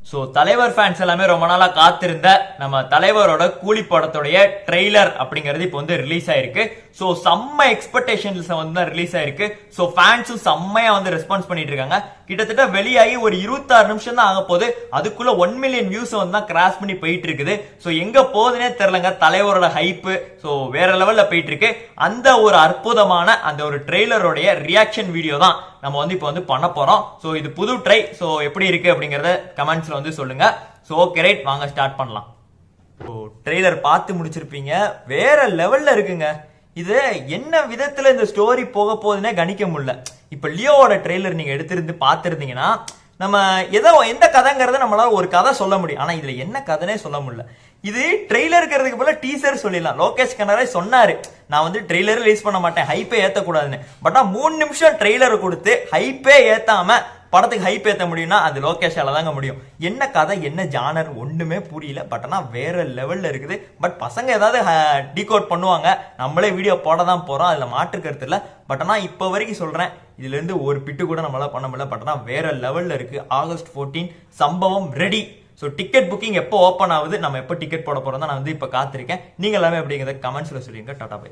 So தலைவர் fans எல்லாமே ரொம்ப நாளா காத்திருந்த நம்ம தலைவரோட கூலி படத்துடைய ட்ரெய்லர் அப்படிங்கிறது இப்போ வந்து ரிலீஸ் ஆயிருக்கு. சோ செம்ம எக்ஸ்பெக்டேஷன்ஸ் வந்து ரிலீஸ் ஆயிருக்கு. சோ ஃபேன்ஸும் செம்மையா வந்து ரெஸ்பான்ஸ் பண்ணிட்டு இருக்காங்க. கிட்டத்தட்ட வெளியாகி ஒரு 26 நிமிஷம் தான் ஆக போகுது. அதுக்குள்ள 1 மில்லியன் வியூஸ் வந்து தான் கிராஸ் பண்ணி போயிட்டு இருக்குது. சோ எங்க போகுதுன்னே தெரியலங்க. தலைவரோட ஹைப் சோ வேற லெவல்ல போயிட்டு இருக்கு. அந்த ஒரு அற்புதமான அந்த ஒரு ட்ரெய்லரோடைய ரியாக்ஷன் வீடியோ தான் நம்ம வந்து இப்போ வந்து பண்ண போறோம். சோ இது புது ட்ரை. சோ எப்படி இருக்கு அப்படிங்கறத கமெண்ட்ஸ்ல வந்து சொல்லுங்க. சோ ஓகே ரைட், வாங்க ஸ்டார்ட் பண்ணலாம். ஓ ட்ரெய்லர் பார்த்து முடிச்சிருப்பீங்க. வேற லெவல்ல இருக்குங்க. இது என்ன விதத்துல இந்த ஸ்டோரி போக போகுதுன்னே கணிக்க முடியல. இப்ப லியோவோட ட்ரெய்லர் நீங்க எடுத்திருந்து பார்த்திருந்தீங்கன்னா நம்ம ஏதோ எந்த கதைங்கிறத நம்மளால ஒரு கதை சொல்ல முடியும். ஆனா இதுல என்ன கதைனே சொல்ல முடியல. இது ட்ரெய்லர் இருக்கிறதுக்கு போல டீசர் சொல்லிடலாம். லோகேஷ் கனகராஜ் சொன்னாரு, நான் வந்து ட்ரெய்லர் ரிலீஸ் பண்ண மாட்டேன், ஹைப்பே ஏத்தக்கூடாதுன்னு. பட் 3 நிமிஷம் ட்ரெய்லர் கொடுத்து ஹைப்பே ஏத்தாம படத்துக்கு ஹைப் ஏத்த முடியும்னா அது லோகேஷால தாங்க முடியும். என்ன கதை என்ன ஜானர் ஒண்ணுமே புரியல. பட் ஆனா வேற லெவல்ல இருக்குது. பட் பசங்க ஏதாவது டீகோட் பண்ணுவாங்க. நம்மளே வீடியோ போட தான் போறோம், அதுல மாற்று கருத்து இல்ல. பட் ஆனா இப்ப வரைக்கும் சொல்றேன், இதுல இருந்து ஒரு பிட்டு கூட நம்மளால பண்ண முடியல. பட் ஆனா வேற லெவல்ல இருக்கு. ஆகஸ்ட் 14 சம்பவம் ரெடி. ஸோ டிக்கெட் புக்கிங் எப்போ ஓப்பன் ஆகுது, நம்ம எப்போ டிக்கெட் போட போறோம் தான் நான் வந்து இப்போ காத்திருக்கேன். நீங்க எல்லாமே அப்படிங்கிறத கமெண்ட்ஸ்ல சொல்லிருங்க. Tata bye.